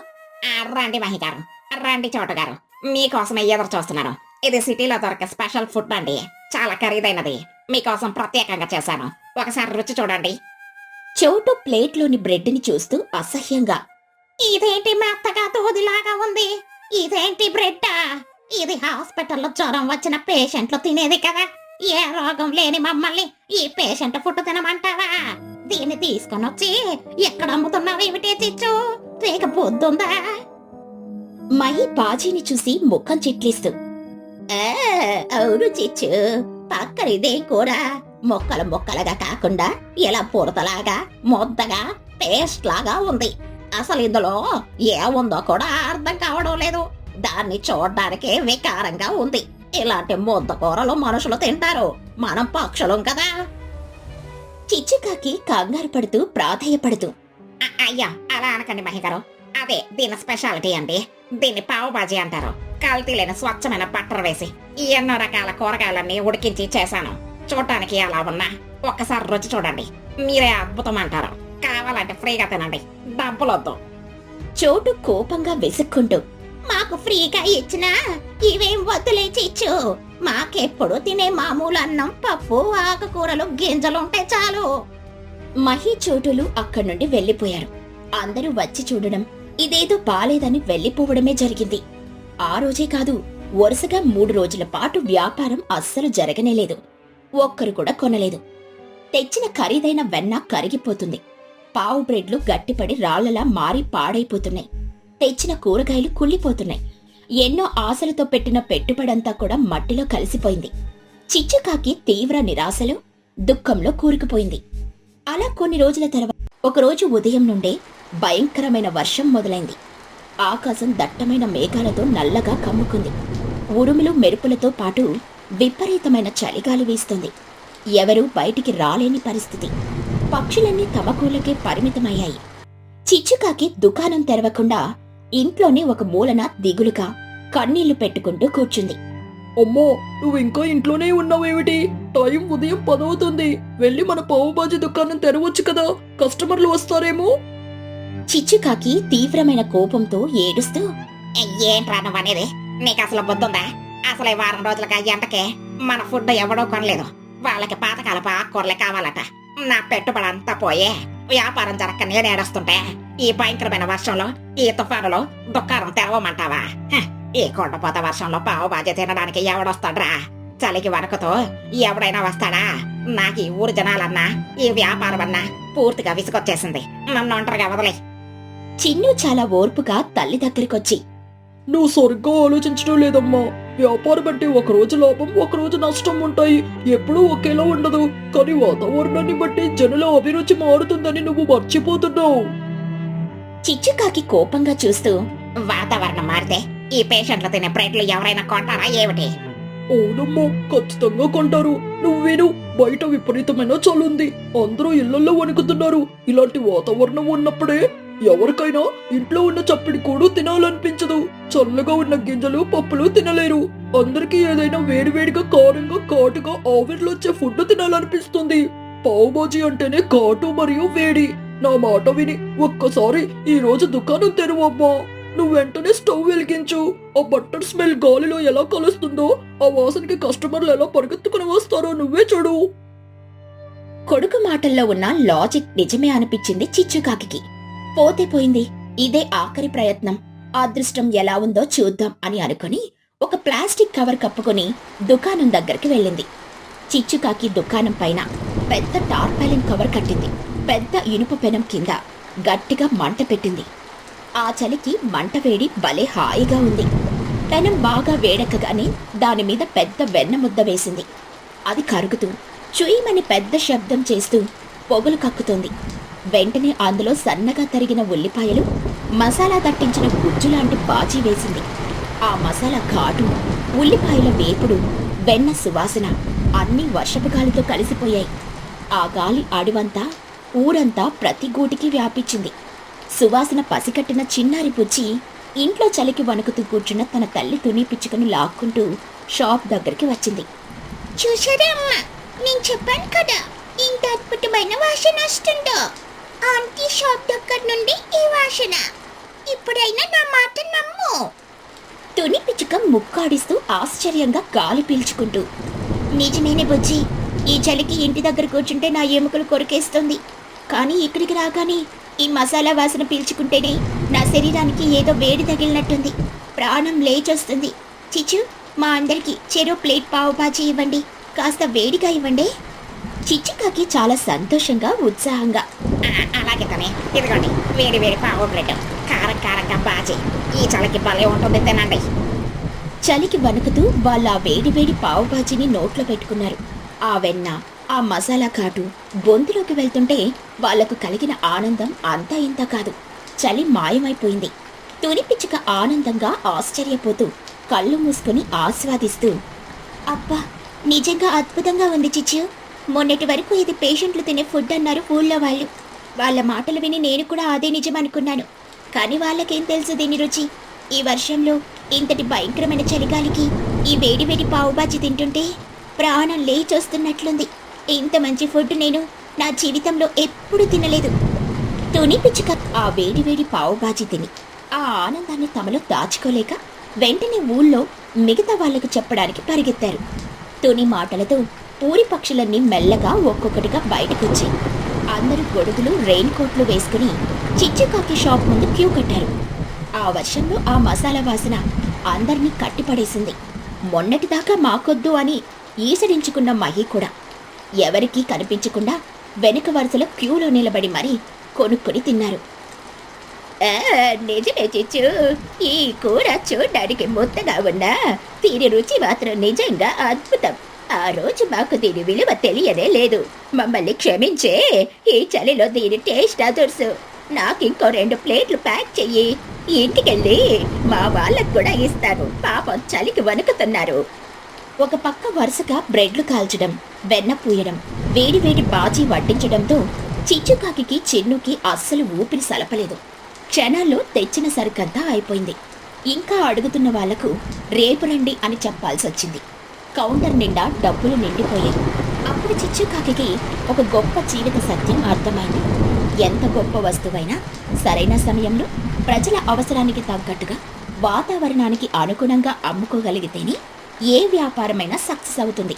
రండి మహి గారు, రండి చోటు గారు, మీకోసమే ఎదురు చూస్తున్నాను. ఇది సిటీలో దొరికే స్పెషల్ ఫుడ్ అండి, చాలా ఖరీదైనది. మీకోసం ప్రత్యేకంగా చేశాను, ఒకసారి రుచి చూడండి. చోటు ప్లేట్లోని బ్రెడ్ని చూస్తూ అసహ్యంగా, ఇదేంటి మెత్తగా దూదిలాగా ఉంది, ఇదేంటి బ్రెడ్డా? ఇది హాస్పిటల్లో జ్వరం వచ్చిన పేషెంట్లు తినేది కదా, ఏ రోగం లేని మమ్మల్ని ఈ పేషెంట్ ఫుడ్ తినమంటావా? దీన్ని తీసుకొని వచ్చి ఎక్కడ అమ్ముతున్నావేమిటే చిచ్చు, రేక పొద్దుందా? మహి బాజీని చూసి ముఖం చిట్లిస్తూ, అవును చిచ్చు, పక్కనిదేం కూర, మొక్కలు మొక్కలుగా కాకుండా ఇలా పుడతలాగా ముద్దగా పేస్ట్ లాగా ఉంది. అసలు ఇందులో ఏముందో కూడా అర్థం కావడం లేదు. దాన్ని చూడడానికే వికారంగా ఉంది. ఇలాంటి ముద్ద కూరలు మనుషులు తింటారు, మనం పక్షులం కదా. చిచ్చుకాకి కంగారు పడుతూ ప్రాధేయపడుతూ, అయ్యా అలా అనకండి మహి గారు, అదే దీని స్పెషాలిటీ అండి. దీన్ని పావు బాజీ అంటారు. కల్తీ లేని స్వచ్ఛమైన బట్టర్ వేసి ఎన్నో రకాల కూరగాయలన్నీ ఉడికించి చేశాను. చూడటానికి అలా ఉన్నా ఒక్కసారి రుచి చూడండి, మీరే అద్భుతం అంటారు. కావాలంటే ఫ్రీగా తినండి, డబ్బులొద్దు. చోటు కోపంగా విసుక్కుంటూ, మాకు ఫ్రీగా ఇచ్చినా ఇవేం వద్దులే చిచ్చు, మాకెప్పుడు తినే మామూలు అన్నం, పప్పు, ఆకుకూరలు, గింజలుంటే చాలు. మహి చోటులు అక్కడి నుండి వెళ్లిపోయారు. అందరూ వచ్చి చూడడం, ఇదేదో బాలేదని వెళ్లిపోవడమే జరిగింది. ఆ రోజే కాదు, వరుసగా 3 రోజుల పాటు వ్యాపారం అస్సలు జరగనేలేదు. ఒక్కరు కూడా కొనలేదు. తెచ్చిన ఖరీదైన వెన్న కరిగిపోతుంది. పావు బ్రెడ్లు గట్టిపడి రాళ్లలా మారి పాడైపోతున్నాయి. తెచ్చిన కూరగాయలు కుళ్ళిపోతున్నాయి. ఎన్నో ఆశలతో పెట్టిన పెట్టుబడంతా కూడా మట్టిలో కలిసిపోయింది. చిచ్చుకాకి తీవ్ర నిరాశలో, దుఃఖంలో కూరుకుపోయింది. అలా కొన్ని రోజుల తర్వాత ఒకరోజు ఉదయం నుండే భయంకరమైన వర్షం మొదలైంది. ఆకాశం దట్టమైన మేఘాలతో నల్లగా కమ్ముకుంది. ఉరుములు మెరుపులతో పాటు విపరీతమైన చలిగాలి వీస్తుంది. ఎవరూ బయటికి రాలేని పరిస్థితి. పక్షులన్నీ తమ కూలకే పరిమితమయ్యాయి. చిచ్చుకాకి దుకాణం తెరవకుండా ఇంట్లోనే ఒక మూలన దిగులుగా కన్నీళ్లు పెట్టుకుంటూ కూర్చుంది. అమ్మో, నువ్వు ఇంకా ఇంట్లోనే ఉన్నావేమిటి? టైం ఉదయం 10 అవుతుంది. వెళ్ళి మన పావుబాజీ దుకాణం తెరవచ్చు కదా, కస్టమర్లు వస్తారేమో. చిచ్చుకాకి తీవ్రమైన కోపంతో ఏడుస్తూ, ఏంట్రా నువ్వు అనేది? నీకు అసలు బుద్ధుందా? అసలు ఈ వారం రోజులుగా ఎంటకే మన ఫుడ్ ఎవడో కొనలేదు. వాళ్ళకి పాతకాలపు ఆకుకూరలే కావాలట. నా పెట్టుబడి అంతా పోయే, వ్యాపారం జరక్క నేనేడుస్తుంటే ఈ భయంకరమైన వర్షంలో, ఈ తుఫానులో దుకాణం తెరవమంటావా? ఈ కొండపోత వర్షంలో పావు బాజీ తినడానికి ఎవడొస్తాడ్రా? చలికి వణుకుతో ఎవడైనా వస్తాడా? నాకు ఈ ఊరు జనాలన్నా ఈ వ్యాపారం అన్నా పూర్తిగా విసుగొచ్చేసింది. నన్ను ఒంటరిగా వదిలే. చిన్ను చాలా ఓర్పుగా తల్లి దగ్గరికొచ్చి, నువ్వు సరిగ్గా ఆలోచించడం లేదమ్మా. వ్యాపారం అంటే ఒక రోజు లాభం, ఒక రోజు నష్టం ఉంటాయి. ఎప్పుడూ ఒకేలా ఉండదు. కానీ వాతావరణాన్ని బట్టి జనుల అభిరుచి మారుతుందని నువ్వు మర్చిపోతున్నావు. చిచ్చుకాకి కోపంగా చూస్తూ, వాతావరణం మారితే ఈ పేషెంట్లు తినే బ్రెడ్లు ఎవరైనా కొంటారా ఏమిటి? అవునమ్మా, ఖచ్చితంగా కొంటారు. నువ్వు విను, బయట విపరీతమైన చలుంది. అందరూ ఇళ్లలో వణుకుతున్నారు. ఇలాంటి వాతావరణం ఉన్నప్పుడే ఎవరికైనా ఇంట్లో ఉన్న చప్పిడి కూడా తినాలనిపించదు. చల్లగా ఉన్న గింజలు, పప్పులు తినలేరు. అందరికీ ఏదైనా వేడివేడిగా, కారంగా, ఘాటుగా ఆవిరిలో వచ్చే ఫుడ్ తినాలనిపిస్తుంది. పావు బాజీ అంటేనే ఘాటు మరియు వేడి. నా మాట విని ఒక్కసారి ఈ రోజు దుకాణం తెరువమ్మా. నువ్వు వెంటనే స్టవ్ వెలిగించు. ఆ బట్టర్ స్మెల్ గాలిలో ఎలా కలుస్తుందో, ఆ వాసనకి కస్టమర్లు ఎలా పరిగెత్తుకుని వస్తారో నువ్వే చూడు. కొడుకు మాటల్లో ఉన్న లాజిక్ నిజమే అనిపించింది చిచ్చుకాకి. పోతే పోయింది, ఇదే ఆఖరి ప్రయత్నం. అదృష్టం ఎలా ఉందో చూద్దాం అని అనుకుని ఒక ప్లాస్టిక్ కవర్ కప్పుకొని దుకాణం దగ్గరికి వెళ్ళింది. చిచ్చుకాకి దుకాణం పైన పెద్ద టార్పాలిన్ కవర్ కట్టింది. పెద్ద ఇనుప పెనం కింద గట్టిగా మంట పెట్టింది. ఆ చలికి మంట వేడి భలే హాయిగా ఉంది. పెనం బాగా వేడెక్కగానే దానిమీద పెద్ద వెన్న ముద్ద వేసింది. అది కరుగుతూ చుయ్యమని పెద్ద శబ్దం చేస్తూ పొగలు కక్కుతోంది. వెంటనే అందులో సన్నగా తరిగిన ఉల్లిపాయలు, మసాలా దట్టించిన గుజ్జు లాంటి బాజీ వేసింది. ఆ మసాలా ఘాటు, ఉల్లిపాయల వేపుడు, వెన్న సువాసన అన్నీ వర్షపు గాలితో కలిసిపోయాయి. ఆ గాలి అడివంతా, ఊరంతా ప్రతి గూటికి వ్యాపించింది. సువాసన పసికట్టిన చిన్నారి పుచ్చి ఇంట్లో చలికి వణుకుతూ కూర్చున్న తన తల్లి తుని పిచ్చుకను లాక్కుంటూ షాప్ దగ్గరికి వచ్చింది. చూసారా అమ్మా, నేను చెప్పాను కదా ఇంత అద్భుతమైన వాసన వస్తుందో. ఆంటీ షాప్ దగ్గర నుండి ఈ వాసన. ఇప్పుడైనా నా మాట నమ్ము. తుని పిచ్చుక ముక్కాడిస్తూ ఆశ్చర్యంగా గాలి పీల్చుకుంటూ, నిజమేనే బుజ్జి, ఈ చలికి ఇంటి దగ్గర కూర్చుంటే నా ఎముకలు కొరికేస్తుంది. కానీ ఇక్కడికి రాగానే ఈ మసాలా వాసన పీల్చుకుంటేనే నా శరీరానికి ఏదో వేడి తగిలినట్టుంది. ప్రాణం లేచొస్తుంది. చిచ్చు, మా అందరికి చెరో ప్లేట్ పావు బాజీ ఇవ్వండి. కాస్త వేడిగా ఇవ్వండి. చిచ్చుకాకి చాలా సంతోషంగా, ఉత్సాహంగా, అలాగే తనే, ఇదిగోండి వేడి వేడి పావు బ్రెడ్, కారం కారంగా బాజీ. ఈ చలికి భలే ఉంటుంది, తినండి. చలికి వణుకుతూ వాళ్ళు ఆ వేడి వేడి పావు బాజీని నోట్లో పెట్టుకున్నారు. ఆ వెన్న, ఆ మసాలా ఘాటు గొంతులోకి వెళ్తుంటే వాళ్లకు కలిగిన ఆనందం అంతా ఇంత కాదు. చలి మాయమైపోయింది. తుని పిచ్చుక ఆనందంగా, ఆశ్చర్యపోతూ కళ్ళు మూసుకుని ఆస్వాదిస్తూ, అబ్బా, నిజంగా అద్భుతంగా ఉంది చిచ్చు. మొన్నటి వరకు ఇది పేషెంట్లు తినే ఫుడ్ అన్నారు ఊళ్ళో వాళ్ళు. వాళ్ళ మాటలు విని నేను కూడా అదే నిజం అనుకున్నాను. కానీ వాళ్ళకేం తెలుసు దీని రుచి. ఈ వర్షంలో ఇంతటి భయంకరమైన చలిగాలికి ఈ వేడి వేడి పావుబాజీ తింటుంటే ప్రాణం లేచొస్తున్నట్లుంది. ఇంత మంచి ఫుడ్ నేను నా జీవితంలో ఎప్పుడూ తినలేదు. తుని పిచ్చుక ఆ వేడి వేడి పావుబాజీ తిని ఆ ఆనందాన్ని తమలో దాచుకోలేక వెంటనే ఊళ్ళో మిగతా వాళ్లకు చెప్పడానికి పరిగెత్తారు. తుని మాటలతో ఊరి పక్షులన్నీ మెల్లగా ఒక్కొక్కటిగా బయటకొచ్చి అందరూ గొడుగులు, రెయిన్ కోట్లు వేసుకుని చిచ్చుకాకి షాప్ ముందు క్యూ కట్టారు. ఆ వర్షంలో ఆ మసాలా వాసన అందర్నీ కట్టిపడేసింది. మొన్నటిదాకా మాకొద్దు అని ఈసడించుకున్న మహి కూడా ఎవరికీ కనిపించకుండా వెనుక వరుసలో క్యూలో నిలబడి మరీ కొనుక్కొని తిన్నారు. నిజమే చిచ్చు, ఈ కూర చూడ్డానికి ముద్దగా ఉన్నా దీని రుచి మాత్రం నిజంగా అద్భుతం. ఆ రోజు మాకు దీని విలువ తెలియదే లేదు. మమ్మల్ని క్షమించే. ఈ చలిలో దీని టేస్ట్ అదుర్సు. నాకింకో 2 ప్లేట్లు ప్యాక్ చెయ్యి. ఇంటికెళ్ళి మా వాళ్ళకు కూడా ఇస్తాను. పాపం చలికి వణుకుతున్నారు. ఒక పక్క వరుసగా బ్రెడ్లు కాల్చడం, వెన్న పూయడం, వేడి వేడి బాజీ వడ్డించడంతో చిచ్చుకాకి, చిన్నుకి అస్సలు ఊపిరి సలపలేదు. క్షణాల్లో తెచ్చిన సరుకంతా అయిపోయింది. ఇంకా అడుగుతున్న వాళ్లకు రేపు రండి అని చెప్పాల్సొచ్చింది. కౌంటర్ నిండా డబ్బులు నిండిపోయాయి. అప్పుడు చిచ్చుకాకి ఒక గొప్ప జీవిత సత్యం అర్థమైంది. ఎంత గొప్ప వస్తువైనా సరైన సమయంలో ప్రజల అవసరానికి తగ్గట్టుగా, వాతావరణానికి అనుగుణంగా అమ్ముకోగలిగితేనే ఏ వ్యాపారమైనా సక్సెస్ అవుతుంది.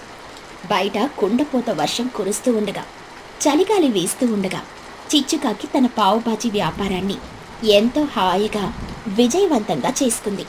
బయట కుండపోత వర్షం కురుస్తూ ఉండగా, చలిగాలి వీస్తూ ఉండగా చిచ్చుకాకి తన పావుబాజీ వ్యాపారాన్ని ఎంతో హాయిగా, విజయవంతంగా చేసుకుంది.